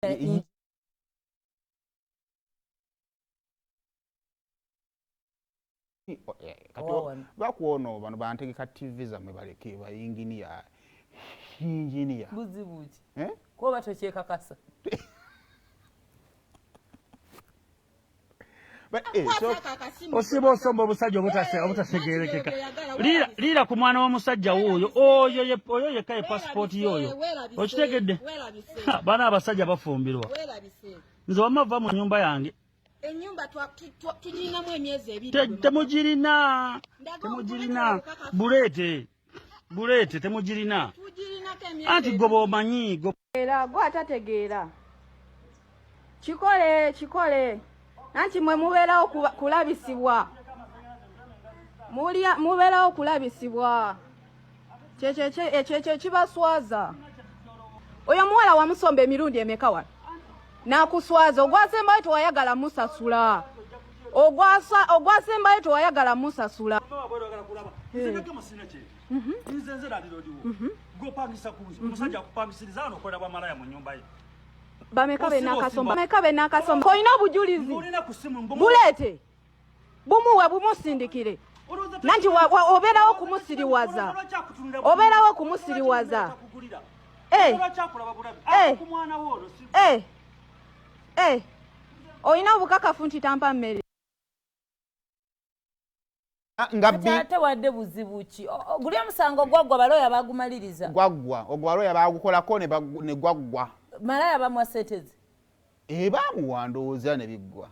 kati bakuono bano bantegeka TV zamwe baleke bayinginiya engineer buzibuki ko batokyeka kasa osiba osomba obusajja obutasegerekeka lira ku mwana w'omusajja oyo yekka ye pasipoti yoyo okitegedde bana abasajja bafumbirwa nze wamava mu nyumba yange enyumba tugirinamu emyezi ebiri temugirina buleete temugirina anti goba omanyi era gwe atategeera kikole nanti mwe mubeerawo kulabisibwa mubeerawo kulabisibwa kyekyo kibaswaza oyo muwala wamusomba emirundi emeka wano nakuswaza ogwasembayo tewayagala musasula ogwasembayo tewayagala musasula bameka benakasomba koyina obujulizi buleete bumuwe bumusindikire nanti obeerawo kumusiriwaza oyina obukakafu nti tampa mmere ate wadde buzibu ki guli omusango gwaggwa balooya bagumaliriza gwaggwa ogwalooya bagukolako ne gwaggwa malaya bamwa setezi bamuwandowooza ne biggwa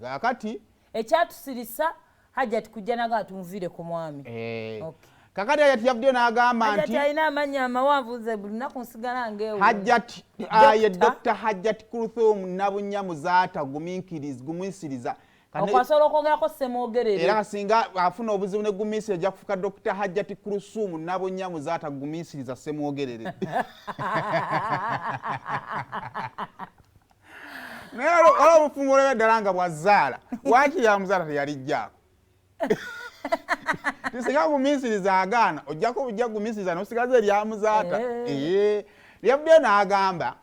kakati ekyatusirisa Hajjati kujja naga atunvire ku mwami kakati Hajjati yavuddeyo n'agamba nti Hajjati alina amannya amawanvu nze buli nnaku nsigala ngeewo Hajjati ye Dr. Hajjati Kuluthum Nabunyamu zaata guminsiriza okwasobola okwogerako semwogerere era singa afuna obuzibu ne guminsiriza ajja kufuuka Dr. Hajjati Kuluthum Nabunyamu zaata guminsiriza semwogerere naye olw'obufumbo lw'eddala nga bwazaala waki yamuzaala teyalijjaako tisinga guminsiriza agaana ojjako bujja guminsiriza n'osigaza eryamuzaata yavuddeyo n'agamba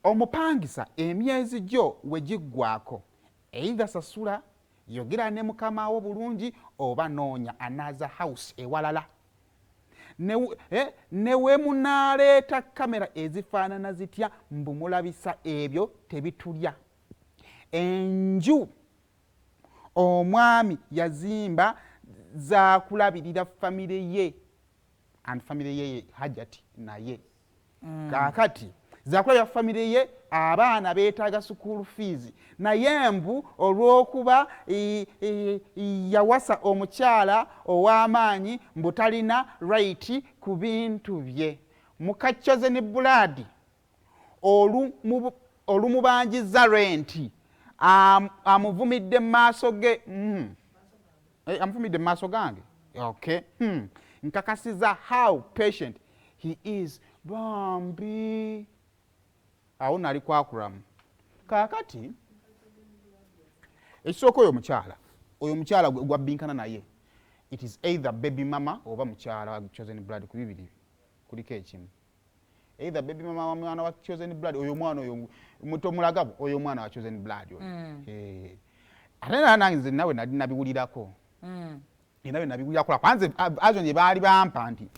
omupangisa emyezi gyo we giggwako either sasula yogera ne mukama wo bulungi oba noonya another house ewalala newe munaaleeta kamera ezifaanana zitya mbumulabisa ebyo tebitulya enju omwami yazimba za kulabirira famire ye and famire ye Hajjati naye kakati zakulabirira famire ye abaana beetaaga school fees naye mbu olw'okuba yawasa omukyala ow'amaanyi mbu talina right ku bintu bye mukaccoze ne buladi olumubanjiza renti amuvumidde mu maaso ge amuvumidde mu maaso gange okay nkakasiza how patient he is bambi awo nali kwa Akram kakati ekisooka oyo mukyala gwabbinkana naye it is either baby mama oba mukyala wa chosen blood ku bibiri kuliko ekimu either baby mama wa mwana wa chosen blood oyo mwana oyo muto mulagabo oyo mwana wa chosen blood oyo ate nange nawe nali nabiwulirako nawe nabiwulirako kwanze azo nye baali bampa nti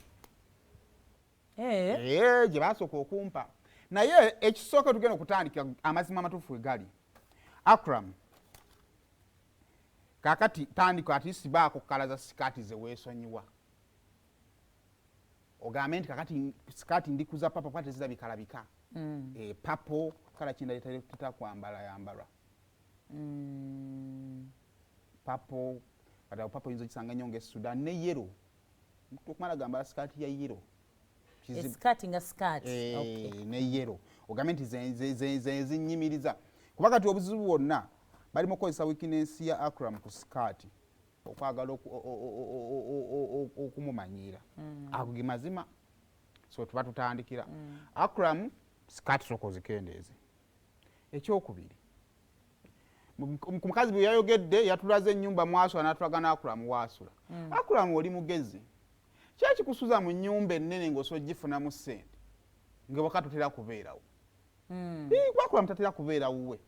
gye basooka okumpa naye ekisooka tugenda okutandika amazima amatuufu we gali Akram kakati tandika ati sibaako kalaza sikaati ze weesonyiwa ogambe nti kakati sikaati ndikuza papa kwate zirabika papo kala kinda tetakwambala yambalwa papo kati papo yinza kisanga nyonge Sudan ne yero tukumala gamba sikaati ya yero skati nga skati ne yero ogambe nti zinyimiriza kuba kati obuzibu bwonna bali mukozesa weakness ya Akram ku skati okwagala okumumanyira ako ge mazima so tuba tutandikira Akram skati soko zikendeeze ekyokubiri mukazi bwe yayogedde yatulaze ennyumba mwasula n'atulagana Akram wasula Akram oli mugezi kyaki kusuza mu nnyumba ennene ng'osojja ifunamu ssente nge waka tutera kubeerawo Akram tatera kubeera wuwe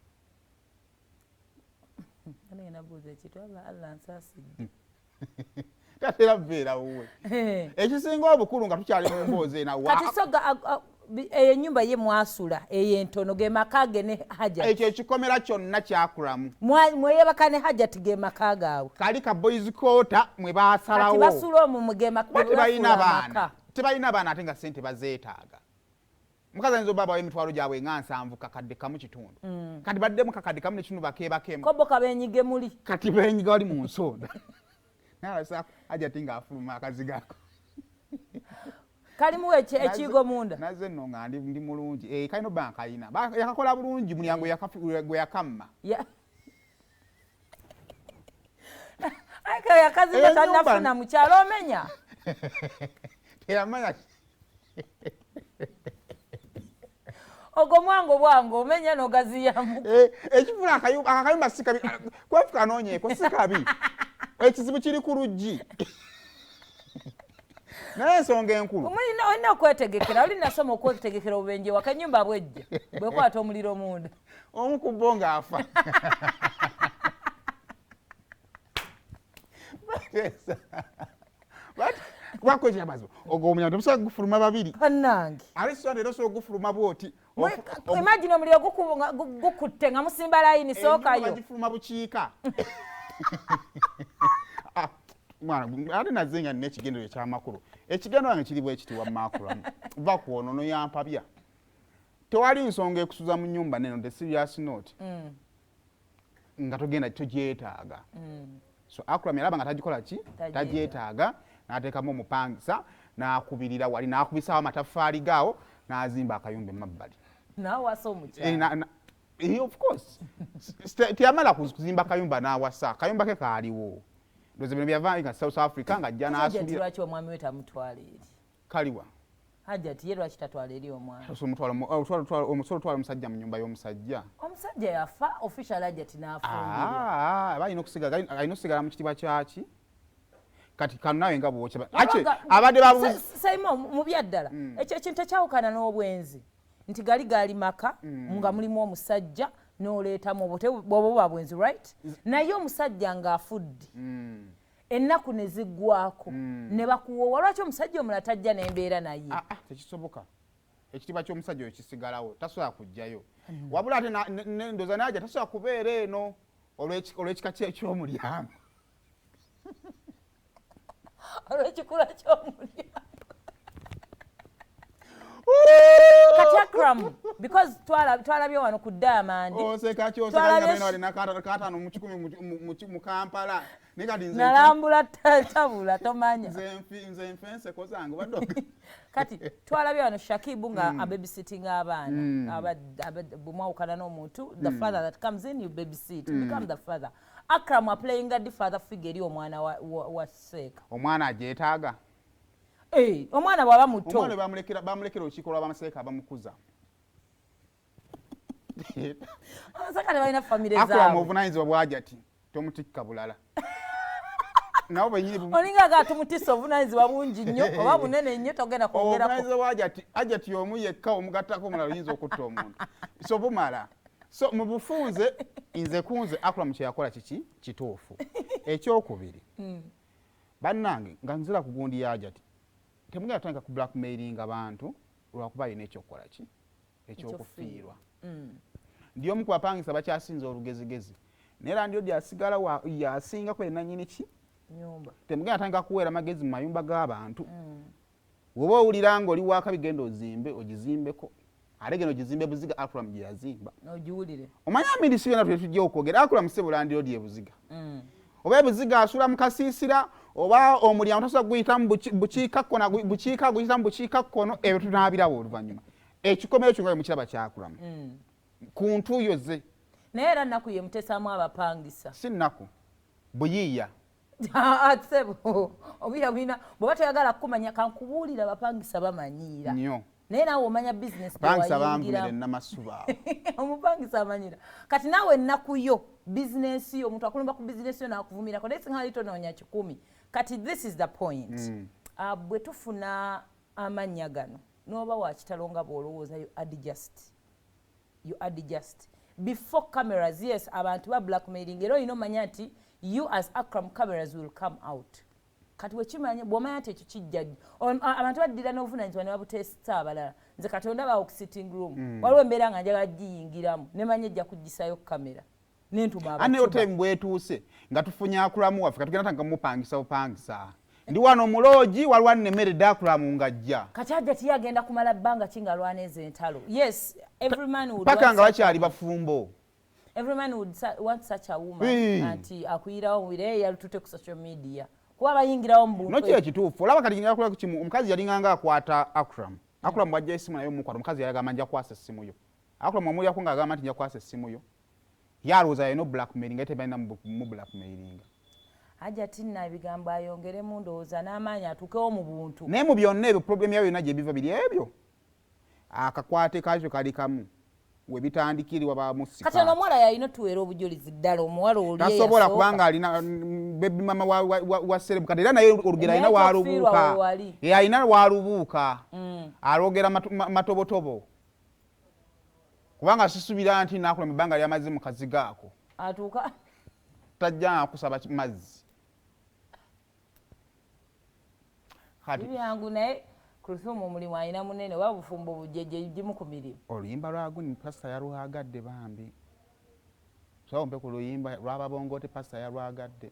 tatera kubeera wuwe ekisinga obukulu nga tukyali mu mboozi kati soga eyo ennyumba ye mwasula eyo entono ge maka ge ne Hajjat ekyo ekikomera kyonna kya Akram mweyebaka ne Hajjat ge maka gaabwe kali ka boys quarter mwe baasalawo kati basula omwo mu ge maka tebalina baana ate nga ssente bazeetaaga mukazi ayinza obaba w'emitwalo gyabwe nga 7 kakadde kamu kitundu kati baddemu kakadde kamu nekitundu bakeebakemu kobo kabenyige muli kati benyiga wali mu nsonda nalasa Hajjat nga afuluma akazi gaako kalimu ekigo munda naze nno nga ndi mulungi kalina banka alina yakakola bulungi mulyango gwe yakamma aka yakazi tanafuna mukyalo omenya teyamanya ogo mwango bwango omenya n'ogaziyamu ekifuna akayumba sikabi kwefuka noonyeeko sikabi ekizibu kiri ku luggi naye ensonga enkulu olina okwetegekera oli nasoma okwetegekera obubenje wakanyumba bwejja bwekwata omuliro munda omu ku bo ng'afa bakwejabazo ogwo omunyama temusobola gufuluma babiri bannange ate sonda era osobola gufuluma bwoti imagine omuliro gukutte nga musimba layini sookayo bagifuluma bukiika mwana ate naze nga nina ekigendero ekyamakulu ekigendero wange kiri bwe kiti wamma Akram va kwonono yampabya tewali nsonga ekusuza mu nnyumba neno the serious note nga togenda togyetaaga so Akram yalaba nga tagikola ki tagyetaaga n'ateekamu omupangisa n'akubirira wali n'akubisaawo amataffaali gaawo n'azimba akayumba emabbali n'awasa omukyala of course teyamala kuzimba kayumba n'awasa kayumba ke kaaliwo ndoze bino byava nga South Africa nga ajja n'asubira lwaki omwami we tamutwala eri kaliwa Hajjat ye lwaki tatwala eri omwami omusolo omusajja mu nyumba y'omusajja omusajja yafa official Hajjat n'afungirwa alina okusigala mu kitiibwa kyaki kati kano nawe nga bwokya abadde Simon mu byaddala ekyo ekintu tekyawukana n'obwenzi nti gali maka nga mulimu omusajja n'oleetamu bwoba buba bwenzi right naye omusajja ng'afudde ennaku ne ziggwako ne bakuwoowa lwaki omusajja omulala tajja n'embeera naye tekisoboka ekitiibwa ky'omusajja oyo kisigalawo tasobola kujjayo wabula ate ndoza najja tasobola kubeera eno olw'ekika ky'omulyango olw'ekikula ky'omulyango kati Akram because twalabye wano ku Diamond oseka kyoseka katano mu 10 mu Kampala nekati nalambula tabula tomanya nze mfense kozange badoga kati twalabye wano Shakibu nga babysitting abaana bumawukana n'omuntu the father that comes in you babysit become the father Akram playing the father figure eri omwana wa Seeka omwana ajeetaaga omwana bwaba muto omwana bamulekera olukiiko lw'Abamaseeka bamukuza Abasaka tebalina famire zaabwe Akram obuvunanyizibwa bw'Hajjat tomutikka bulala nabo benyini olinga gatumutisa obuvunanyizibwa bungi nnyo oba bunene nnyo togenda kwongerako obuvunanyizibwa bwa Hajjat y'omu yekka omugattako omulala oyinza okutta omuntu so bumala so mu bufunze nze kunze Akram kye yakola kiki kituufu ekyokubiri bannange nga nzira ku gundi ya Hajjat temugenda tutandika ku blackmailing abantu lwakuba alina ekyokukola ki ekyokufiirwa ndi omu ku bapangisa bakyasinza olugezigezi naye landiyo lyasigala yasingako yenanyini ki temugenda tutandika kuweera magezi mu mayumba g'abantu woba owulira nga oli waaka bigenda ozimbe ogizimbeko ate genda ogizimbe buziga Akram gye yazimba omanya minisitiri yona tetujja okwogera Akram ssebo landiyo lyebuziga oba ebuziga asula mu kasiisira oba omulyango tasobola guyitamu bukiika guyitamu bukiika kkono ebyo tunaabiraba oluvannyuma ekikomero kyo nga mukiraba kyakulamu ku ntuuyo ze naye era nnaku ye mutesaamu abapangisa si nnaku buyiiya sebo obuyiiya bulina bw'oba toyagala kukumanya kankubuulira abapangisa bamanyiira nnyo naye naawe omanya bizinesi bapangisa banvumira ennamasuba omupangisa amanyira kati naawe ennaku yo bizinesi yo omuntu akulumba ku bizinesi yo n'akuvumirako naye singa ali tonoonya 10 kati this is the point bwe tufuna amannya gano n'oba wa kitalo nga bw'olowooza you adjust before cameras. Yes, abantu ba blackmailing era olina omanya nti you as Akram cameras will come out. Kati wekimanya bw'omanya nti ekyo kijja abantu baddira n'obuvunaanyizibwa ne babutesita abalala. Nze Katonda bawo ku sitting room waliwo embeera nga njagala giyingiramu nemanya ejja kugisayo kamera n'entuma ane time bwetuuse nga tufunye Akram waffe katugenda tanga mupangisa bupangisa ndi wano muloji waliwo nemmere Akram ngajja kati ajja tiyagenda kumala bbanga kinga lwaneze entalo. Yes, every man would paka nga bakyali bafumbo. Every man would want such a woman anti akuyirawo wire yalutute ku social media kuba bayingirawo mu buntu nokyo ekituufu olaba kati ngira kula ku kimu omukazi yalinganga akwata Akram bwajja esimu nayo mukwata omukazi yagamba nja kwasa essimu yo. Akram omuliyako nga agamba nti nja kwasa essimu yo yalowooza yino blackmailing ate balina mu blackmailing. Ajja tinna ebigambo ayongeremu ndowooza n'amaanyi atuukewo mu buntu naye mu byonna ebyo problem yayo yonna gye biva biri ebyo akakwate kakyo kali kamu we bitandikirwa bamusika. Kati ono omuwala yalina otuweera obujulizi ddala omuwala oli tasobola kubanga alina bebi mama wa serebu kati era naye olugero alina walubuuka alina walubuuka alogera matobotobo kubanga sisubira nti nakula mu bbanga ly'amazzi mu kaziga ako atuuka tajja kusaba mazzi byangu naye Kuluthum omulimu alina munene oba bufumbo bujjeje gimu ku mirimu. Oluyimba lwaguni pasita yalwagadde bambi so mpe ku luyimba lwababongote pasita yalwagadde